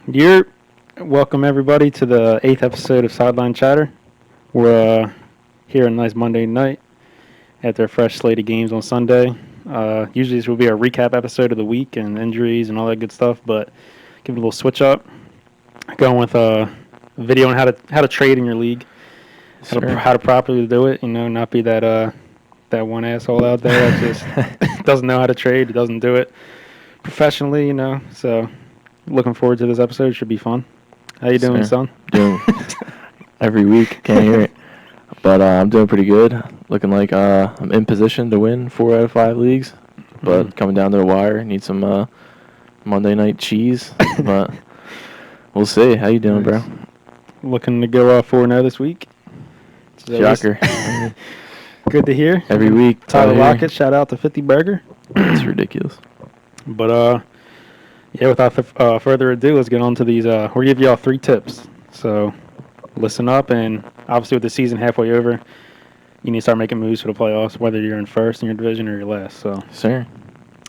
You're welcome everybody to the eighth episode of Sideline Chatter. We're here on a nice Monday night after a fresh slate of games on Sunday. Usually this will be our recap episode of the week and injuries and all that good stuff, but give it a little switch up. Going with a video on how to trade in your league, how to properly do it. Not be that one asshole out there that just doesn't know how to trade, doesn't do it professionally. So looking forward to this episode. Should be fun. How you doing, son? Doing every week. Can't hear it. But I'm doing pretty good. Looking like I'm in position to win 4 out of 5 leagues. But coming down to the wire. Need some Monday night cheese. But we'll see. How you doing, bro? Looking to go 4-0 this week. Shocker. Good to hear. Every week. Tyler Lockett, shout out to 50 Burger. It's ridiculous. But yeah, without further ado, let's get on to these. We'll give y'all 3 tips. So listen up, and obviously with the season halfway over, you need to start making moves for the playoffs, whether you're in first in your division or you're last. So, sir.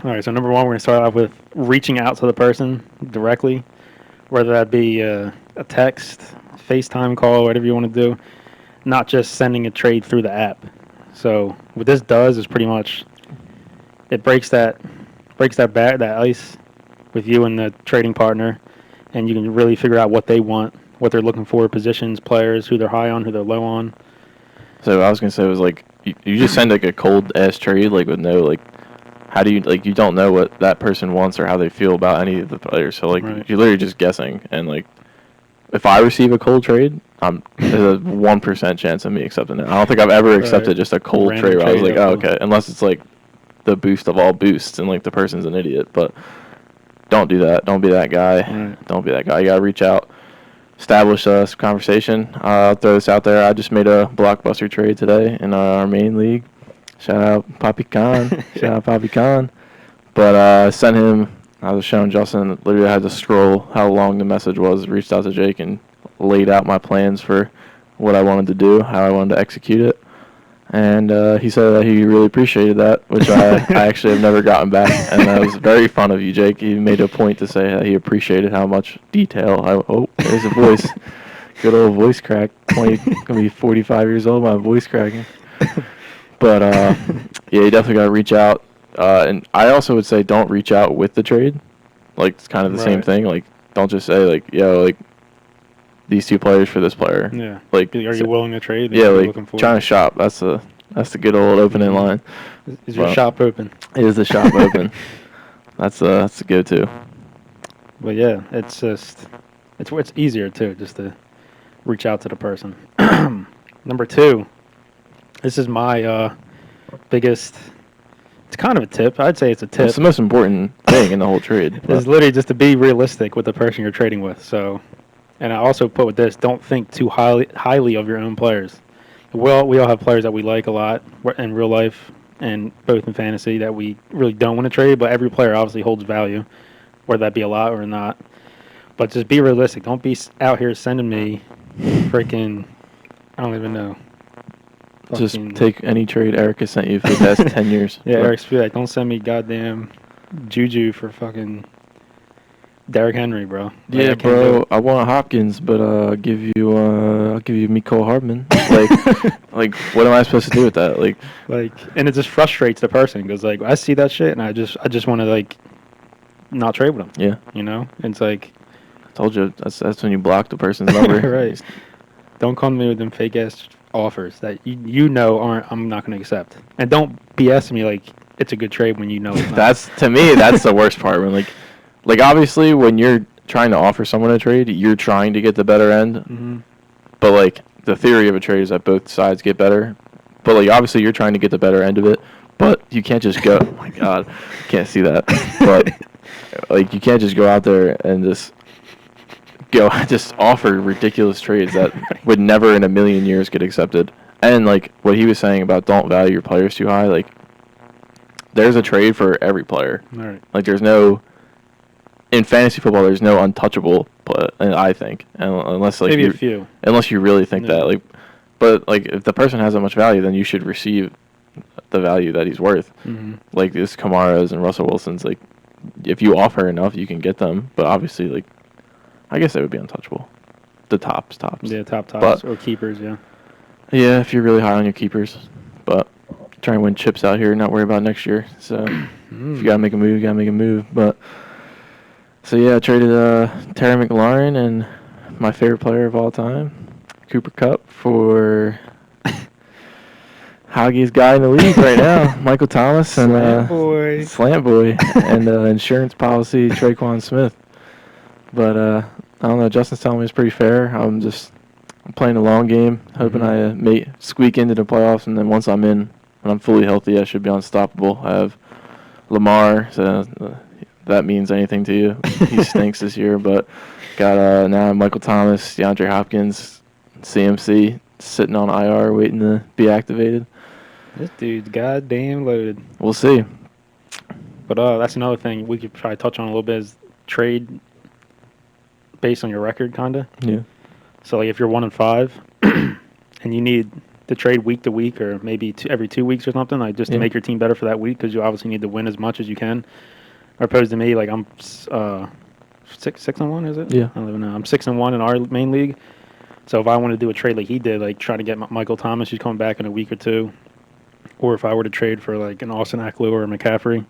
All right, so number one, we're going to start off with reaching out to the person directly, whether that be a text, FaceTime call, whatever you want to do, not just sending a trade through the app. So what this does is pretty much it breaks that ice with you and the trading partner, and you can really figure out what they want, what they're looking for, positions, players, who they're high on, who they're low on. So I was going to say was like you just send like a cold ass trade like with no like how do you like you don't know what that person wants or how they feel about any of the players. So like Right. you're literally just guessing, and like if I receive a cold trade, there's a 1% chance of me accepting it. I don't think I've ever accepted just a cold Random trade where I was trade, like, oh, okay, unless it's like the boost of all boosts and like the person's an idiot. But don't do that. Don't be that guy. Right. Don't be that guy. You gotta reach out, establish a conversation. I'll throw this out there. I just made a blockbuster trade today in our main league. Shout out Poppy Khan. Shout out Poppy Khan. But I sent him. I was showing Justin. Literally, I had to scroll how long the message was. Reached out to Jake and laid out my plans for what I wanted to do, how I wanted to execute it. And he said that he really appreciated that, which I actually have never gotten back. And that was very fun of you, Jake. He made a point to say that he appreciated how much detail. There's a voice. Good old voice crack. Going to be 45 years old, my voice cracking. But, yeah, you definitely got to reach out. And I also would say don't reach out with the trade. Like, it's kind of the same thing. Like, don't just say, like, yo, like, these 2 players for this player. Yeah. Like, are you willing to trade? Yeah, like trying to shop. That's the good old opening line. Is your shop open? It is the shop open. That's the go-to. But yeah, it's just it's easier too, just to reach out to the person. Number 2, this is my biggest. It's kind of a tip. I'd say it's a tip. It's the most important thing in the whole trade. It's literally just to be realistic with the person you're trading with. So. And I also put with this, don't think too highly of your own players. Well, we all have players that we like a lot in real life and both in fantasy that we really don't want to trade, but every player obviously holds value, whether that be a lot or not. But just be realistic. Don't be out here sending me freaking, I don't even know. Just take any trade Eric has sent you for the past 10 years. Yeah, Eric's like, don't send me goddamn Juju for fucking Derrick Henry, bro. Like, yeah, bro. I want Hopkins, but I'll give you Mecole Hardman. Like, what am I supposed to do with that? Like, and it just frustrates the person because, like, I see that shit and I just want to like not trade with them. Yeah, It's like I told you that's when you block the person's number. Right. Don't come to me with them fake ass offers that I'm not going to accept, and don't BS me like it's a good trade when you know it's not. That's the worst part when like obviously when you're trying to offer someone a trade, you're trying to get the better end. Mm-hmm. But like the theory of a trade is that both sides get better. But like obviously you're trying to get the better end of it. But you can't just go. Oh my God, can't see that. But like you can't just go out there and just offer ridiculous trades that would never in a million years get accepted. And like what he was saying about don't value your players too high. Like there's a trade for every player. All right. Like there's no. In fantasy football, there's no untouchable, I think, unless like maybe a few. Unless you really think that, like, but like if the person has that much value, then you should receive the value that he's worth. Mm-hmm. Like this Kamara's and Russell Wilson's, like if you offer enough, you can get them. But obviously, like I guess they would be untouchable. The tops. Yeah, tops But or keepers. Yeah. yeah, if you're really high on your keepers, but try and win chips out here, not worry about next year. So if you gotta make a move, you gotta make a move. But so yeah, I traded Terry McLaurin and my favorite player of all time, Cooper Kupp, for Hoggy's guy in the league right now, Michael Thomas and Slant Boy and insurance policy Traquan Smith. But I don't know. Justin's telling me it's pretty fair. I'm playing a long game, hoping I may squeak into the playoffs, and then once I'm in and I'm fully healthy, I should be unstoppable. I have Lamar, so that means anything to you. He stinks this year, but got now Michael Thomas, DeAndre Hopkins, CMC sitting on IR waiting to be activated. This dude's goddamn loaded. We'll see. But that's another thing we could probably touch on a little bit is trade based on your record, kinda. Yeah. So like if you're 1-5 and you need to trade week to week or maybe every 2 weeks or something, like just to make your team better for that week because you obviously need to win as much as you can. Or opposed to me, like I'm 6-1, is it? Yeah. I don't even know. I'm 6-1 in our main league. So if I want to do a trade like he did, like try to get Michael Thomas, who's coming back in a week or two, or if I were to trade for like an Austin Eckler or a McCaffrey,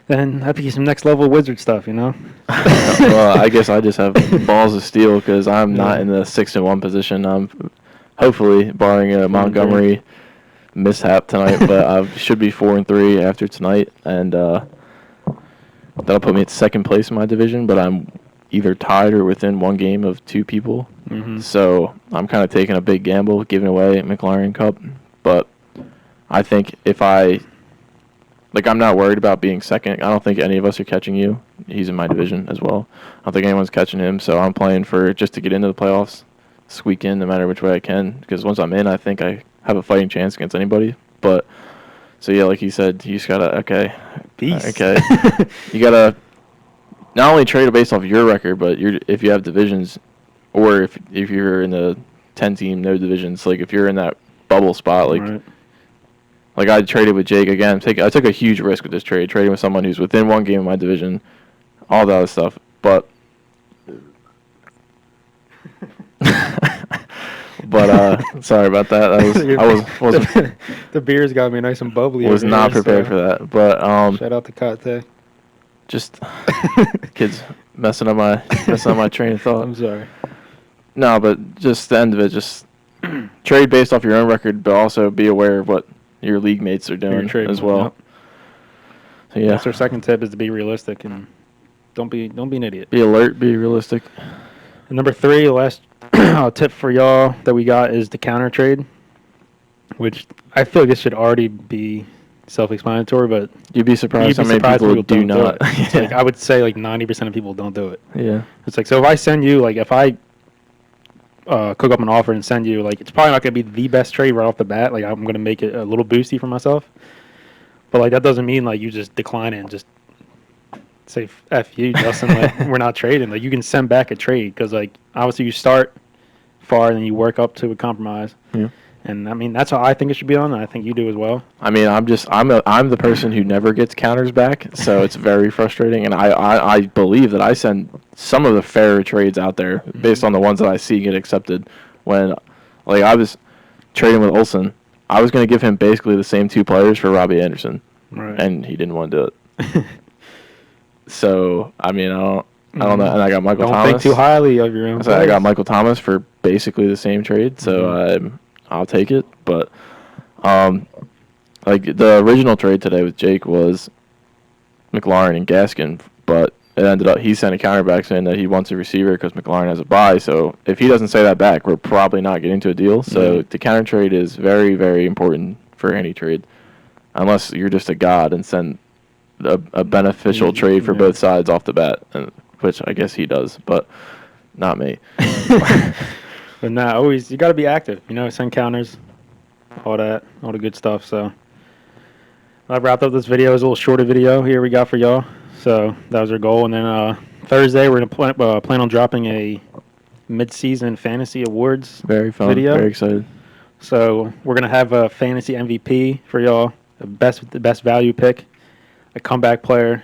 then that'd be some next level wizard stuff, you know? Well, I guess I just have balls of steel because I'm not in the 6-1 position. I'm hopefully barring a Montgomery mishap tonight, but I should be 4-3 after tonight, and that'll put me at second place in my division. But I'm either tied or within one game of two people, so I'm kind of taking a big gamble, giving away McLaurin Cup. But I think if I'm not worried about being second. I don't think any of us are catching you. He's in my division as well. I don't think anyone's catching him, so I'm playing for just to get into the playoffs, squeak in no matter which way I can, because once I'm in, I think I have a fighting chance against anybody. But, so yeah, like he said, you just got to, Peace. You got to not only trade based off your record, but if you have divisions, or if you're in the 10-team, no divisions, like if you're in that bubble spot, like I traded with Jake again. I took a huge risk with this trade, trading with someone who's within one game of my division, all that other stuff. But, sorry about that. I wasn't. The beer's got me nice and bubbly. Was not prepared for that. But shout out to Kate. Just kids messing up my train of thought. I'm sorry. No, but just the end of it, just trade based off your own record, but also be aware of what your league mates are doing as well. Yep. So yeah, that's our second tip is to be realistic and don't be an idiot. Be alert, be realistic. And number 3, the last tip for y'all that we got is the counter trade, which I feel like this should already be self-explanatory, but you'd be surprised how many people do not. Yeah. Like I would say like 90% of people don't do it. Yeah. It's like, so if I send you, like if I cook up an offer and send you, like it's probably not going to be the best trade right off the bat. Like I'm going to make it a little boosty for myself. But like that doesn't mean like you just decline it and just say F you, Justin, like we're not trading. Like you can send back a trade because like obviously you start far and then you work up to a compromise. Yeah. And I mean that's how I think it should be on. And I think you do as well. I mean I'm the person who never gets counters back, so it's very frustrating. And I believe that I send some of the fairer trades out there based on the ones that I see get accepted. When like I was trading with Olsen, I was going to give him basically the same 2 players for Robbie Anderson, and he didn't want to do it. So I mean I don't know. And I got Michael Thomas. Don't think too highly of your own. So I got Michael Thomas for basically the same trade. So I'll take it. But like the original trade today with Jake was McLaurin and Gaskin, but it ended up he sent a counter back saying that he wants a receiver because McLaurin has a bye. So if he doesn't say that back, we're probably not getting to a deal. So the counter trade is very, very important for any trade, unless you're just a god and send a beneficial trade for both sides off the bat, which I guess he does, but not me. But nah, always you got to be active. You know, send counters, all the good stuff. So I wrapped up this video. It's a little shorter video here we got for y'all. So that was our goal. And then Thursday we're gonna plan on dropping a mid-season fantasy awards. Very fun. Video. Very excited. So we're gonna have a fantasy MVP for y'all, the best value pick, a comeback player,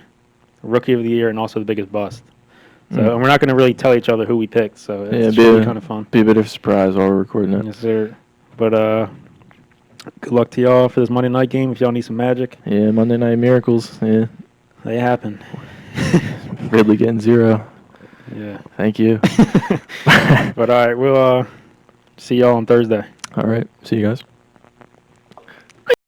rookie of the year, and also the biggest bust. So and we're not going to really tell each other who we picked. So it's really kind of fun. Be a bit of a surprise while we're recording it. Yes, sir. But good luck to y'all for this Monday night game. If y'all need some magic. Yeah, Monday Night Miracles. Yeah, they happen. Ridley getting 0. Yeah. Thank you. But all right, we'll see y'all on Thursday. All right. See you guys.